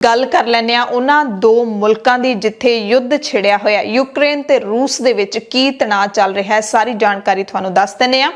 गल कर लैंदे आ उन्हां दो मुल्कां दी जिथे युद्ध छिड़िया होया यूक्रेन ते रूस दे विच की तनाव चल रहा है। सारी जानकारी तुहानूं दस दिंदे आ।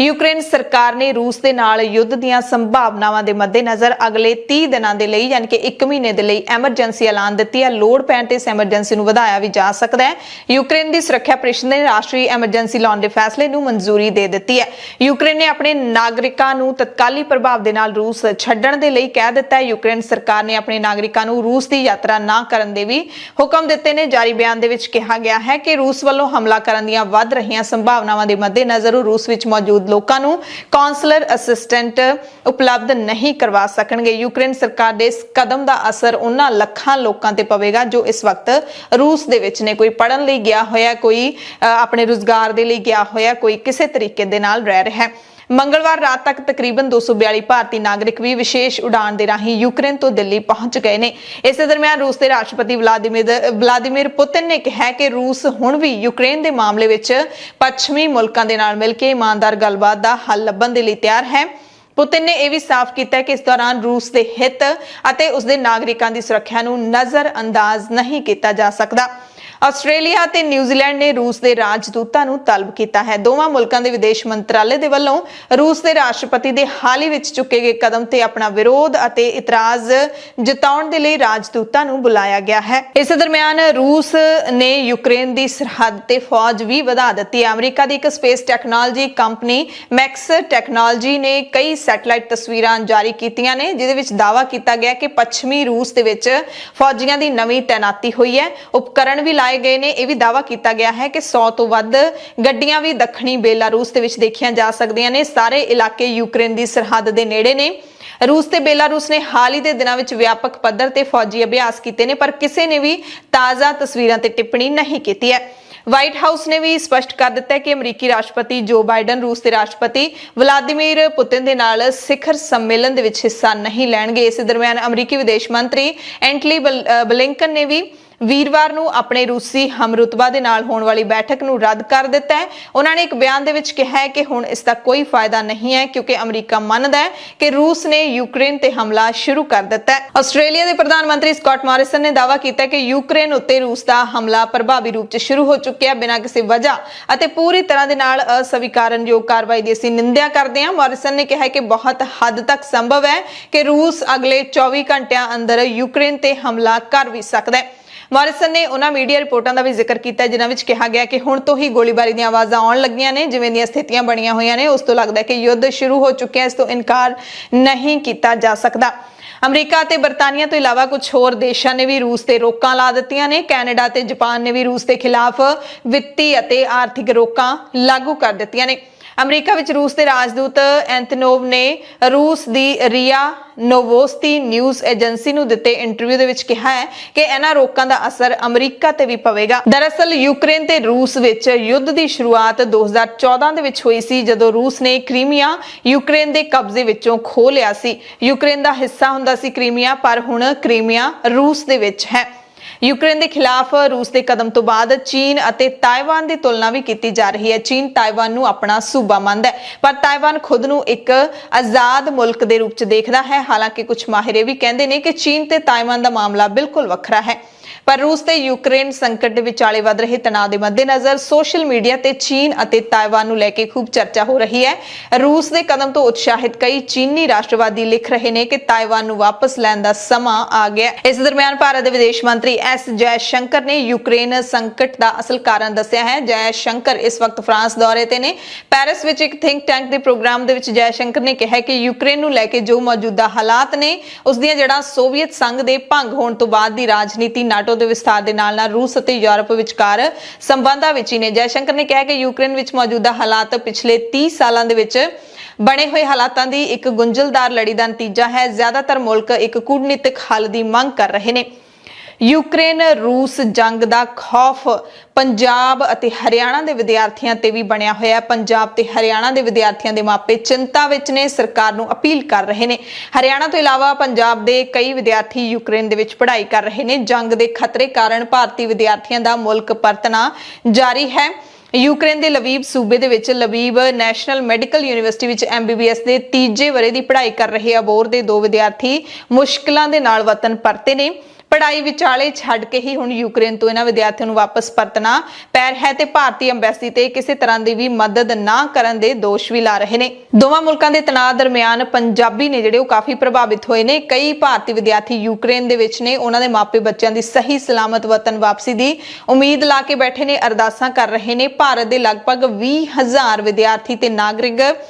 यूक्रेन सरकार ने रूस दे नाल युद्ध दीआं संभावनावां दे मद्देनज़र अगले 30 दिनां दे लई यानी कि 1 महीने दे लई एमरजेंसी ऐलान दित्ती है। लोड़ पैण ते इस एमरजेंसी नूं वधाया भी जा सकदा है। यूक्रेन दी सुरक्षा परिषद ने राष्ट्रीय एमरजेंसी लाउण दे फैसले नूं मंजूरी दे दित्ती है। यूक्रेन ने अपने नागरिकां नूं तत्काली प्रभाव दे नाल रूस छड्डण दे लई कह दित्ता है। यूक्रेन सरकार ने अपने रूस की यात्रा ना करन दे भी हुक्म दिते ने। जारी बयान दे विच कहा गया है कि रूस वालों हमला करन दीआं वध रहीआं संभावनावां दे मद्देनज़र रूस विच मौजूद लोकां नूं कौंसलर असिस्टेंट उपलब्ध नहीं करवा सकणगे। यूक्रेन सरकार दे इस कदम दा असर उन्हां लखां लोकां ते पवेगा जो इस वक्त रूस दे विच ने। कोई पढ़न लई गया होया, कोई अपने रोजगार दे लई गया होया, कोई किसी तरीके दे नाल रह रहा है। मंगलवार रात तक तकरीबन 242 भारतीय नागरिक भी विशेष उड़ान दे राही यूक्रेन तो दिल्ली पहुंच गए ने। इस दरमियान रूस के राष्ट्रपति व्लादिमीर पुतिन ने कहा कि रूस हुण भी यूक्रेन के मामले विच पश्चिमी मुल्कां दे नाल मिल के ईमानदार गलबात दा हल लभण दे लई तैयार है। पुतिन ने यह भी साफ किया कि इस दौरान रूस के हित अते उसदे नागरिकां दी सुरक्षा नूं नज़रअंदाज नहीं किया जा सकता। आस्ट्रेलिया ते न्यूजीलैंड ने रूस के राजदूतां नूं तलब किया है। दोवां मुल्कां दे विदेश मंत्रालय दे वल्लों रूस के राष्ट्रपति दे हाल ही विच चुके गए कदम ते अपना विरोध अते इतराज जताउण दे लई राजदूतां नूं बुलाया गया है। इस दरमियान रूस ने यूक्रेन की सरहद ते फौज भी वधा दित्ती है। अमरीका की एक space technology company max technology ने कई सैटेलाइट तस्वीरां जारी कीतियां ने जिहदे विच दावा किया गया कि पश्चिमी रूस दे विच फौजियां दी नवीं तैनाती हुई है। उपकरण भी लाए गए ने। यह भी दावा किया गया है कि 100 तो वध गड्डियां भी दक्षिणी बेलारूस दे विच देखियां जा सकदियां ने। सारे इलाके यूक्रेन की सरहद दे नेड़े ने। रूस ते बेलारूस ने हाल ही दे दिनां विच व्यापक पद्धर ते फौजी अभ्यास कीते ने पर किसी ने भी ताज़ा तस्वीरां ते टिप्पणी नहीं की है। व्हाइट हाउस ने भी स्पष्ट कर दिता है कि अमरीकी राष्ट्रपति जो बाइडन रूस के राष्ट्रपति व्लादिमीर पुतिन दे नाल शिखर सम्मेलन दे विच हिस्सा नहीं लैणगे। इस दरमियान अमरीकी विदेश मंत्री एंटनी ब्लिंकन ने भी वीरवार नूं अपने रूसी हमरुतबा दे नाल होण वाली बैठक नूं रद्द कर दिता है। उन्होंने एक बयान दे विच कहा है कि हुण इसका कोई फायदा नहीं है क्योंकि अमरीका मानदा है कि रूस ने यूक्रेन ते हमला शुरू कर दिता है। आस्ट्रेलिया के प्रधानमंत्री स्कॉट मॉरिसन ने दावा किया कि यूक्रेन उत्ते रूस का हमला प्रभावी रूप से शुरू हो चुका है बिना किसी वजह अते पूरी तरह दे नाल अस्वीकारणयोग कार्रवाई की असीं निंदा करते हैं। मॉरिसन ने कहा कि बहुत हद तक संभव है कि रूस अगले 24 घंटिया अंदर यूक्रेन ते हमला कर भी सकता है। मॉरिसन ने उन्हां मीडिया रिपोर्टां दा भी जिक्र किया जिन्हां विच कहा गया कि हुण तो ही गोलीबारी दी आवाज़ां आउण लगियां ने। जिवें ਦੀਆਂ स्थितियां बणीਆਂ होईयां ने उस तो लगदा है कि युद्ध शुरू हो चुका है। इस तो इनकार नहीं किया जा सकता। अमरीका ते बरतानिया तो इलावा कुछ होर देशों ने भी रूस ते रोकां ला दित्तियां ने। कैनेडा ते जापान ने भी रूस के खिलाफ वित्ती अते आर्थिक रोकां लागू कर दित्तियां ने। अमरीका विच रूस के राजदूत एंथनोव ने रूस की रिया नोवोस्ती न्यूज़ एजेंसी नूं दिते इंटरव्यू दे विच कहा है कि इन्हां रोकां दा असर अमरीका ते भी पवेगा। दरअसल यूक्रेन ते रूस विच युद्ध की शुरुआत 2014 दे विच हुई सी जदों रूस ने क्रीमिया यूक्रेन के कब्जे विचों खो लिया सी। यूक्रेन का हिस्सा हुंदा सी क्रीमिया पर हुण क्रीमिया रूस दे विच है। यूक्रेन के खिलाफ रूस के कदम तो बाद चीन अते ताइवान की तुलना भी की जा रही है। चीन ताइवान नूं अपना सूबा मानदा है पर ताइवान खुद नूं एक आजाद मुल्क के रूप में देखता है। हालांकि कुछ माहिर भी कहते हैं कि चीन ते ताइवान का मामला बिल्कुल वखरा है। पर रूस ते यूक्रेन संकट दे विचाले वध रहे तनाव के मद्देनज़र सोशल मीडिया ते चीन अते ताइवान नूं लैके खूब चर्चा हो रही है। रूस के कदम तो उत्साहित कई चीनी राष्ट्रवादी लिख रहे हैं कि ताइवान नूं वापस लैण दा समां आ गया। इस दरमियान भारत के विदेश मंत्री एस जयशंकर ने यूक्रेन संकट का असल कारण दस्सिया है। जयशंकर इस वक्त फ्रांस दौरे ते ने। पेरिस विच एक थिंक टैंक के प्रोग्राम दे विच जयशंकर ने कहा कि यूक्रेन नूं लैके जो मौजूदा हालात ने उसदियां जड़ां सोवियत संघ के भंग होण तो बाद दी राजनीति नाटो दे विस्तार दे नाल नाल रूस अते यूरोप विचकार संबंधां विच ही ने। जयशंकर ने कहा कि यूक्रेन विच मौजूदा हालात पिछले 30 सालां दे विच बने हुए हालातां दी एक गुंझलदार लड़ी का नतीजा है। ज्यादातर मुल्क एक कूटनीतिक हल की मांग कर रहे हैं। यूक्रेन रूस जंग का खौफ पंजाब अते हरियाणा के विद्यार्थियों ते भी बनया होया। पंजाब ते हरियाणा के विद्यार्थियों के मापे चिंता विच ने, सरकार नूं अपील कर रहे हैं। हरियाणा तो इलावा पंजाब के कई विद्यार्थी यूक्रेन दे विच पढ़ाई कर रहे हैं। जंग के खतरे कारण भारतीय विद्यार्थियों का मुल्क परतना जारी है। ਯੂਕਰੇਨ ਦੇ ਲਵੀਵ ਸੂਬੇ ਦੇ ਵਿੱਚ ਲਵੀਵ ਨੈਸ਼ਨਲ ਮੈਡੀਕਲ ਯੂਨੀਵਰਸਿਟੀ ਵਿੱਚ MBBS ਦੇ ਤੀਜੇ ਵਰ੍ਹੇ ਦੀ ਪੜ੍ਹਾਈ ਕਰ ਰਹੇ ਅਬੋਰ ਦੇ 2 ਵਿਦਿਆਰਥੀ ਮੁਸ਼ਕਲਾਂ ਦੇ ਨਾਲ ਵਤਨ ਪਰਤੇ ਨੇ। ਪੜ੍ਹਾਈ ਵਿਚਾਲੇ ਛੱਡ ਕੇ ਹੀ ਹੁਣ ਯੂਕਰੇਨ ਤੋਂ ਇਹਨਾਂ ਵਿਦਿਆਰਥੀਆਂ ਨੂੰ ਵਾਪਸ ਪਰਤਣਾ ਪੈ ਰਿਹਾ ਹੈ ਤੇ ਭਾਰਤੀ ਐਮਬੈਸੀ ਤੇ ਕਿਸੇ ਤਰ੍ਹਾਂ ਦੀ ਵੀ ਮਦਦ ਨਾ ਕਰਨ ਦੇ ਦੋਸ਼ ਵੀ ਲਾ ਰਹੇ ਨੇ। ਦੋਵਾਂ ਮੁਲਕਾਂ ਦੇ ਤਣਾਅ ਦਰਮਿਆਨ ਪੰਜਾਬੀ ਨੇ ਜਿਹੜੇ ਉਹ ਕਾਫੀ ਪ੍ਰਭਾਵਿਤ ਹੋਏ ਨੇ। ਕਈ ਭਾਰਤੀ ਵਿਦਿਆਰਥੀ ਯੂਕਰੇਨ ਦੇ ਵਿੱਚ ਨੇ, ਉਹਨਾਂ ਦੇ ਮਾਪੇ ਬੱਚਿਆਂ ਦੀ ਸਹੀ ਸਲਾਮਤ ਵਤਨ ਵਾਪਸੀ ਦੀ ਉਮੀਦ ਲਾ ਕੇ ਬੈਠੇ ਨੇ, ਅਰਦਾਸਾਂ ਕਰ ਰਹੇ ਨੇ। ਭਾਰਤ ਦੇ ਲਗਭਗ 20,000 ਵਿਦਿਆਰਥੀ ਤੇ ਨਾਗਰਿਕ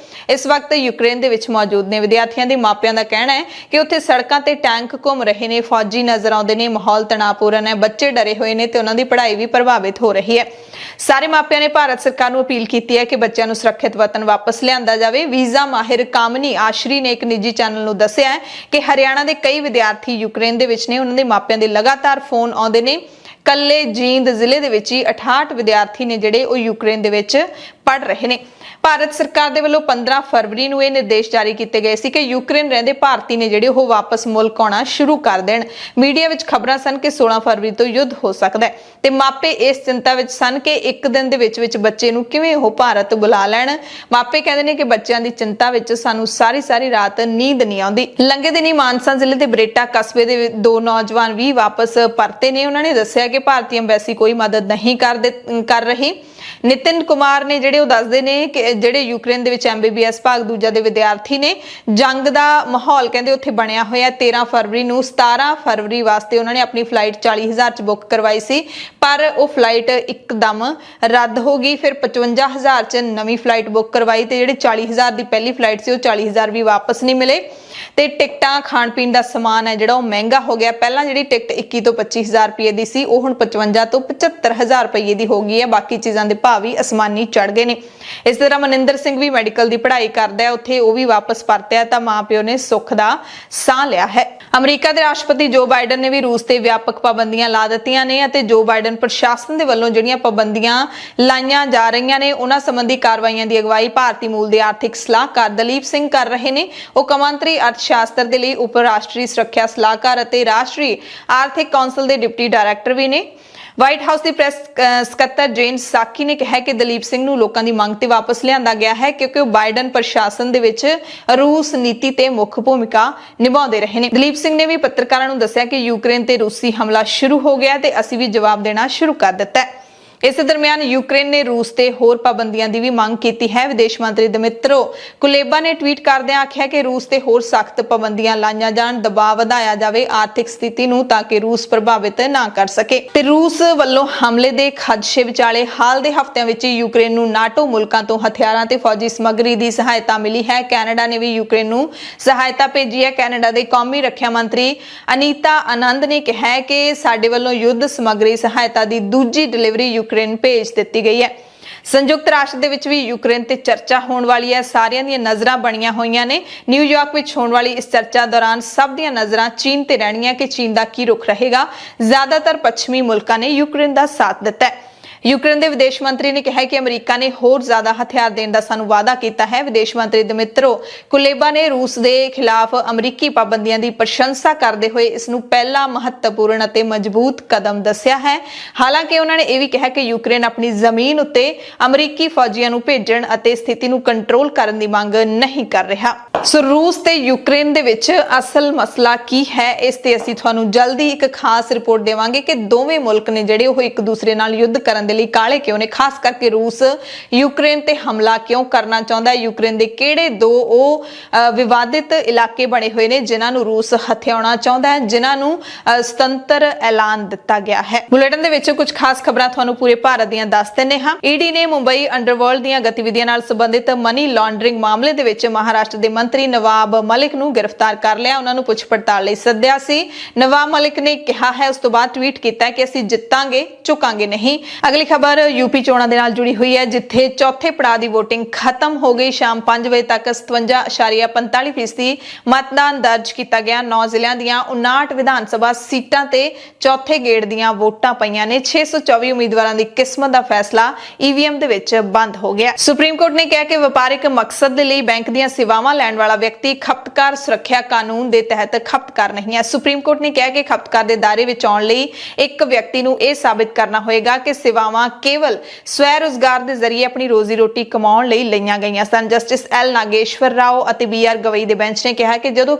ਇਸ ਵਕਤ ਯੂਕਰੇਨ ਦੇ ਵਿੱਚ ਮੌਜੂਦ ਨੇ। ਵਿਦਿਆਰਥੀਆਂ ਦੇ ਮਾਪਿਆਂ ਦਾ ਕਹਿਣਾ ਹੈ ਕਿ ਉੱਥੇ ਸੜਕਾਂ ਤੇ ਟੈਂਕ ਘੁੰਮ ਰਹੇ ਨੇ, ਫੌਜੀ ਨਜ਼ਰ ਆਉਂਦੇ ਨੇ, ਮਾਹੌਲ ਤਣਾਅਪੂਰਨ ਹੈ, ਬੱਚੇ ਡਰੇ ਹੋਏ ਨੇ ਤੇ ਉਹਨਾਂ ਦੀ ਪੜ੍ਹਾਈ ਵੀ ਪ੍ਰਭਾਵਿਤ ਹੋ ਰਹੀ ਹੈ। ਸਾਰੇ ਮਾਪਿਆਂ ਨੇ ਭਾਰਤ ਸਰਕਾਰ ਨੂੰ ਅਪੀਲ ਕੀਤੀ ਹੈ ਕਿ ਬੱਚਿਆਂ ਨੂੰ ਸੁਰੱਖਿਅਤ ਵਤਨ ਵਾਪਸ ਲਿਆਂਦਾ ਜਾਵੇ। ਵੀਜ਼ਾ ਮਾਹਿਰ ਕਾਮਨੀ ਆਸ਼ਰੀ ਨੇ ਇੱਕ ਨਿੱਜੀ ਚੈਨਲ ਨੂੰ ਦੱਸਿਆ ਹੈ ਕਿ ਹਰਿਆਣਾ ਦੇ ਕਈ ਵਿਦਿਆਰਥੀ ਯੂਕਰੇਨ ਦੇ ਵਿੱਚ ਨੇ, ਉਹਨਾਂ ਦੇ ਮਾਪਿਆਂ ਦੇ ਲਗਾਤਾਰ ਫੋਨ ਆਉਂਦੇ ਨੇ। ਕੱਲੇ ਜੀਂਦ ਜ਼ਿਲ੍ਹੇ ਦੇ ਵਿੱਚ ਹੀ 68 ਵਿਦਿਆਰਥੀ ਨੇ ਜਿਹੜੇ ਉਹ ਯੂਕਰੇਨ ਦੇ ਵਿੱਚ ਪੜ ਰਹੇ ਨੇ। ਭਾਰਤ ਸਰਕਾਰ ਦੇ ਵੱਲੋਂ 15 ਫਰਵਰੀ ਨੂੰ ਇਹ ਨਿਰਦੇਸ਼ ਜਾਰੀ ਕੀਤੇ ਗਏ ਸੀ ਕਿ ਯੂਕਰੇਨ ਰਹਿੰਦੇ ਭਾਰਤੀ ਨੇ ਜਿਹੜੇ ਉਹ ਵਾਪਸ ਮੁਲਕ ਆਉਣਾ ਸ਼ੁਰੂ ਕਰ ਦੇਣ। ਮੀਡੀਆ ਵਿੱਚ ਖਬਰਾਂ ਸਨ ਕਿ 16 ਫਰਵਰੀ ਤੋਂ ਯੁੱਧ ਹੋ ਸਕਦਾ ਹੈ ਤੇ ਮਾਪੇ ਇਸ ਚਿੰਤਾ ਵਿੱਚ ਸਨ ਕਿ ਇੱਕ ਦਿਨ ਦੇ ਵਿੱਚ ਬੱਚੇ ਨੂੰ ਕਿਵੇਂ ਉਹ ਭਾਰਤ ਬੁਲਾ ਲੈਣ। ਮਾਪੇ ਕਹਿੰਦੇ ਨੇ ਕਿ ਬੱਚਿਆਂ ਦੀ ਚਿੰਤਾ ਵਿੱਚ ਸਾਨੂੰ ਸਾਰੀ ਰਾਤ ਨੀਂਦ ਨਹੀਂ ਆਉਂਦੀ। ਲੰਘੇ ਦਿਨੀ ਮਾਨਸਾ ਜ਼ਿਲ੍ਹੇ ਦੇ ਬਰੇਟਾ ਕਸਬੇ ਦੇ 2 ਨੌਜਵਾਨ ਵੀ ਵਾਪਸ ਪਰਤੇ ਨੇ। ਉਹਨਾਂ ਨੇ ਦੱਸਿਆ ਕਿ ਭਾਰਤੀ ਐਮਬੈਸੀ ਕੋਈ ਮਦਦ ਨਹੀਂ ਕਰ ਰਹੀ। ਨਿਤਿਨ ਕੁਮਾਰ ਨੇ ਜਿਹੜੇ ਉਹ ਦੱਸਦੇ ਨੇ ਕਿ ਜਿਹੜੇ ਯੂਕਰੇਨ ਦੇ ਵਿੱਚ MBBS ਭਾਗ ਦੂਜਾ ਦੇ ਵਿਦਿਆਰਥੀ ਨੇ, ਜੰਗ ਦਾ ਮਾਹੌਲ ਕਹਿੰਦੇ ਉੱਥੇ ਬਣਿਆ ਹੋਇਆ। 13 ਫਰਵਰੀ ਨੂੰ 17 ਫਰਵਰੀ ਵਾਸਤੇ ਉਹਨਾਂ ਨੇ ਆਪਣੀ ਫਲਾਈਟ 40,000 ਚ ਬੁੱਕ ਕਰਵਾਈ ਸੀ, ਪਰ ਉਹ ਫਲਾਈਟ ਇੱਕਦਮ ਰੱਦ ਹੋ ਗਈ। ਫਿਰ 55,000 ਚ ਨਵੀਂ ਫਲਾਈਟ ਬੁੱਕ ਕਰਵਾਈ ਤੇ ਜਿਹੜੇ 40,000 ਦੀ ਪਹਿਲੀ ਫਲਾਈਟ ਸੀ ਉਹ 40,000 ਵੀ ਵਾਪਸ ਨਹੀਂ ਮਿਲੇ ਤੇ ਟਿਕਟਾਂ ਖਾਣ ਪੀਣ ਦਾ ਸਮਾਨ ਹੈ ਜਿਹੜਾ ਉਹ ਮਹਿੰਗਾ ਹੋ ਗਿਆ। ਪਹਿਲਾਂ ਜਿਹੜੀ ਟਿਕਟ 21 ਤੋਂ 25,000 ਰੁਪਏ ਦੀ ਸੀ ਉਹ ਹੁਣ 55 ਤੋਂ 75,000 ਰੁਪਏ ਦੀ ਹੋ ਗਈ ਹੈ। ਬਾਕੀ ਚੀਜ਼ਾਂ ਦੇ ਭਾਅ ਵੀ ਅਸਮਾਨੀ ਚੜ ਗਏ ਨੇ। ਇਸ ਤਰ੍ਹਾਂ ਮਨਿੰਦਰ ਸਿੰਘ ਵੀ ਮੈਡੀਕਲ ਦੀ ਪੜ੍ਹਾਈ ਕਰਦਾ ਹੈ, ਉੱਥੇ ਉਹ ਵੀ ਵਾਪਸ ਪਰਤਿਆ ਤਾਂ ਮਾਂ ਪਿਓ ਨੇ ਸੁੱਖ ਦਾ ਸਾਹ ਲਿਆ ਹੈ। ਅਮਰੀਕਾ ਦੇ ਰਾਸ਼ਟਰਪਤੀ ਜੋ ਬਾਈਡਨ ਨੇ ਵੀ ਰੂਸ ਤੇ ਵਿਆਪਕ ਪਾਬੰਦੀਆਂ ਲਾ ਦਿੱਤੀਆਂ ਨੇ ਅਤੇ ਜੋ ਬਾਈਡਨ ਪ੍ਰਸ਼ਾਸਨ ਦੇ ਵੱਲੋਂ ਜਿਹੜੀਆਂ ਪਾਬੰਦੀਆਂ ਲਾਈਆਂ ਜਾ ਰਹੀਆਂ ਨੇ ਉਹਨਾਂ ਸੰਬੰਧੀ ਕਾਰਵਾਈਆਂ ਦੀ ਅਗਵਾਈ ਭਾਰਤੀ ਮੂਲ ਦੇ ਆਰਥਿਕ ਸਲਾਹਕਾਰ ਦਲੀਪ ਸਿੰਘ ਕਰ ਰਹੇ ਨੇ। ਉਹ ਕੌਮਾਂਤਰੀ ਅਰਥਸ਼ਾਸਤਰ ਦੇ ਲਈ ਉਪ ਰਾਸ਼ਟਰੀ ਸੁਰੱਖਿਆ ਸਲਾਹਕਾਰ ਅਤੇ ਰਾਸ਼ਟਰੀ ਆਰਥਿਕ ਕੌਂਸਲ ਦੇ ਡਿਪਟੀ ਡਾਇਰੈਕਟਰ ਵੀ ਨੇ। ਵਾਈਟ ਹਾਊਸ ਦੀ ਪ੍ਰੈਸ ਸਕੱਤਰ ਜੇਨ ਸਾਕੀ ਨੇ ਕਿਹਾ ਕਿ ਦਲੀਪ ਸਿੰਘ ਨੂੰ ਲੋਕਾਂ ਦੀ ਮੰਗ ਤੇ ਵਾਪਸ ਲਿਆਂਦਾ ਗਿਆ ਹੈ ਕਿਉਂਕਿ ਉਹ ਬਾਈਡਨ ਪ੍ਰਸ਼ਾਸਨ ਦੇ ਵਿੱਚ ਰੂਸ ਨੀਤੀ ਤੇ ਮੁੱਖ ਭੂਮਿਕਾ ਨਿਭਾਉਂਦੇ ਰਹੇ ਨੇ। ਦਲੀਪ ਸਿੰਘ ਨੇ ਵੀ ਪੱਤਰਕਾਰਾਂ ਨੂੰ ਦੱਸਿਆ ਕਿ ਯੂਕਰੇਨ ਤੇ ਰੂਸੀ ਹਮਲਾ ਸ਼ੁਰੂ ਹੋ ਗਿਆ ਤੇ ਅਸੀਂ ਵੀ ਜਵਾਬ ਦੇਣਾ ਸ਼ੁਰੂ ਕਰ ਦਿੱਤਾ ਹੈ। इस दरमियान यूक्रेन ने रूस ते होर पाबंदियां दी भी मांग की है। विदेश मंत्री दिमित्रो कुलेबा ने ट्वीट करदे आख्या कि रूस ते होर सख्त पाबंदियां लाईयां जाण, दबाव वधाया जावे आर्थिक स्थिति नूं ताकि रूस प्रभावित ना कर सके। ते रूस वल्लों हमले दे खदशे विचाले हाल दे हफ्तियां विच यूक्रेन नूं नाटो मुल्कां तों हथियारां ते फौजी समग्री दी सहायता मिली है। कैनेडा ने भी यूक्रेन नूं सहायता भेजी है। कैनेडा दे कौमी रखिया मंत्री अनीता आनंद ने कहा है कि साडे वल्लों युद्ध समग्री सहायता दी दूजी डिलीवरी यूक्रेन भेज दी गई है। संयुक्त राष्ट्र दे विच भी यूक्रेन ते चर्चा होने वाली है। सारियां दी नज़रां बणियां होईयां ने। न्यूयॉर्क विच होने वाली इस चर्चा दौरान सब दी नज़रां चीन ते रहणियां कि चीन दा की रुख रहेगा। ज्यादातर पश्चिमी मुल्कां ने यूक्रेन दा साथ दिता है। यूक्रेन के विदेश मंत्री ने कहा कि अमरीका ने होर ज्यादा हथियार देने का सानू वादा किया है। विदेश मंत्री दिमित्रो कुलेबा ने रूस के खिलाफ अमरीकी पाबंदियों की प्रशंसा करते हुए इसनू पहला महत्वपूर्ण और मजबूत कदम दस्या है। हालांकि उन्होंने यह भी कहा कि यूक्रेन अपनी जमीन उत्ते अमरीकी फौजियों को भेजण और स्थिति को कंट्रोल करने की मांग नहीं कर रहा। सो रूस ते यूक्रेन दे विच असल मसला की है, इस ते असीं तुहानू जल्दी एक खास रिपोर्ट देवांगे कि दोवें मुल्क ने जिहड़े ओह एक दूसरे नाल युद्ध करन दे लई काले क्यों ने। खास करके रूस यूक्रेन ते हमला क्यों करना चाहुंदा है। यूक्रेन दे किहड़े दो विवादित इलाके बने हुए ने जिन्हां नू रूस हथियाउणा चाहुंदा है, जिन्हां नू स्वतंत्र ऐलान दिता गया है। बुलेटिन दे विच कुछ खास खबरां तुहानू पूरे भारत दीयां दस दिंदे हां। ईडी ने मुंबई अंडरवर्ल्ड दीयां गतिविधियां नाल संबंधित मनी लॉन्ड्रिंग मामले दे विच महाराष्ट्र दे मंत्री नवाब मलिक नू गिरफ्तार कर लिया। उन्हां नू पुछ पड़ताल लई सद्दिया सी। नवाब मलिक ने कहा है उस तो बाद ट्वीट किया कि असीं जितांगे झुकांगे नहीं। अगली खबर यूपी चोणां दे नाल जुड़ी हुई है जिथे चौथे पड़ाव की वोटिंग खत्म हो गई। शाम 5 बजे तक 57.45% मतदान दर्ज किया गया। 9 जिलों दीयां 59 विधान सभा सीटां ते चौथे गेड़ दीयां वोटां पईयां ने। 624 उम्मीदवारां दी किस्मत दा फैसला ईवीएम दे विच बंद हो गया। सुप्रीम कोर्ट ने कहा कि व्यापारिक मकसद दे लई बैंक दीयां सेवावां लैण वाला व्यक्ति खपतकार सुरक्षा कानून दे तहत खपतकार नहीं है। सुप्रीम कोर्ट ने कहा कि खपतकार दे दायरे विच आउण लई एक व्यक्ति नूं इह साबित करना होएगा कि सेवा ਸੇਵਾਵਾਂ ਕੇਵਲ ਸਵੈ ਰੋਜ਼ਗਾਰ ਦੇ ਜ਼ਰੀਏ ਆਪਣੀ ਰੋਜ਼ੀ ਰੋਟੀ ਕਮਾਉਣ ਲਈ ਲਈਆਂ ਗਈਆਂ ਸਨ। ਜਸਟਿਸ ਐਲ ਨਾਗੇਸ਼ਵਰ ਰਾਓ ਅਤੇ BR ਗਵਈ ਦੇ ਬੈਂਚ ਨੇ ਕਿਹਾ ਕਿ ਜਦੋਂ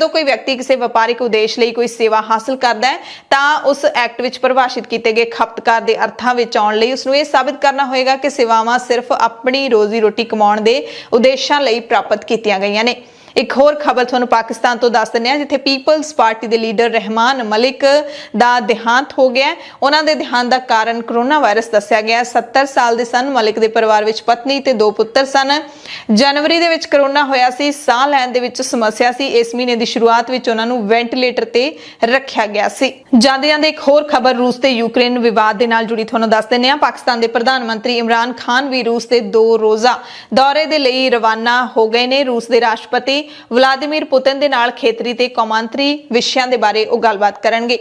ਕੋਈ ਵਿਅਕਤੀ ਕਿਸੇ ਵਪਾਰਿਕ ਉਦੇਸ਼ ਲਈ ਕੋਈ ਸੇਵਾ ਹਾਸਲ ਕਰਦਾ ਹੈ ਤਾਂ ਉਸ ਐਕਟ ਵਿੱਚ ਪਰਿਭਾਸ਼ਿਤ ਕੀਤੇ ਗਏ ਖਪਤਕਾਰ ਦੇ ਅਰਥਾਂ ਵਿੱਚ ਆਉਣ ਲਈ ਉਸ ਨੂੰ ਇਹ ਸਾਬਿਤ ਕਰਨਾ ਹੋਏਗਾ ਕਿ ਸੇਵਾਵਾਂ ਸਿਰਫ ਆਪਣੀ ਰੋਜ਼ੀ ਰੋਟੀ ਕਮਾਉਣ ਦੇ ਉਦੇਸ਼ਾਂ ਲਈ ਪ੍ਰਾਪਤ ਕੀਤੀਆਂ ਗਈਆਂ ਨੇ। ਇੱਕ ਹੋਰ ਖਬਰ ਤੁਹਾਨੂੰ ਪਾਕਿਸਤਾਨ ਤੋਂ ਦੱਸ ਦਿੰਦੇ ਹਾਂ, ਜਿੱਥੇ ਪੀਪਲਜ਼ ਪਾਰਟੀ ਦੇ ਲੀਡਰ ਰਹਿਮਾਨ ਮਲਿਕ ਦਾ ਦੇਹਾਂਤ ਹੋ ਗਿਆ। ਉਹਨਾਂ ਦੇ ਦੇਹਾਂਤ ਦਾ ਕਾਰਨ ਕਰੋਨਾ ਵਾਇਰਸ ਦੱਸਿਆ ਗਿਆ। 70 ਸਾਲ ਦੇ ਸਨ। ਮਲਿਕ ਦੇ ਪਰਿਵਾਰ ਵਿੱਚ ਪਤਨੀ ਤੇ 2 ਪੁੱਤਰ ਸਨ। ਜਨਵਰੀ ਦੇ ਵਿੱਚ ਕਰੋਨਾ ਹੋਇਆ ਸੀ। ਸਾਹ ਲੈਣ ਦੇ ਵਿੱਚ ਸਮੱਸਿਆ ਸੀ। ਇਸ ਮਹੀਨੇ ਦੀ ਸ਼ੁਰੂਆਤ ਵਿੱਚ ਉਹਨਾਂ ਨੂੰ ਵੈਂਟੀਲੇਟਰ ਤੇ ਰੱਖਿਆ ਗਿਆ ਸੀ। ਜਾਂਦੇ ਇੱਕ ਹੋਰ ਖਬਰ ਰੂਸ ਤੇ ਯੂਕਰੇਨ ਵਿਵਾਦ ਦੇ ਨਾਲ ਜੁੜੀ ਤੁਹਾਨੂੰ ਦੱਸ ਦਿੰਦੇ ਹਾਂ। ਪਾਕਿਸਤਾਨ ਦੇ ਪ੍ਰਧਾਨ ਮੰਤਰੀ ਇਮਰਾਨ ਖਾਨ ਵੀ ਰੂਸ ਦੇ 2 ਰੋਜ਼ਾ ਦੌਰੇ ਦੇ ਲਈ ਰਵਾਨਾ ਹੋ ਗਏ ਨੇ। ਰੂਸ ਦੇ ਰਾਸ਼ਟਰਪਤੀ ਵਲਾਦੀਮੀਰ ਪੁਤਿਨ ਦੇ ਨਾਲ ਖੇਤਰੀ ਤੇ ਕੌਮਾਂਤਰੀ ਵਿਸ਼ਿਆਂ ਦੇ ਬਾਰੇ ਉਹ ਗੱਲਬਾਤ ਕਰਨਗੇ।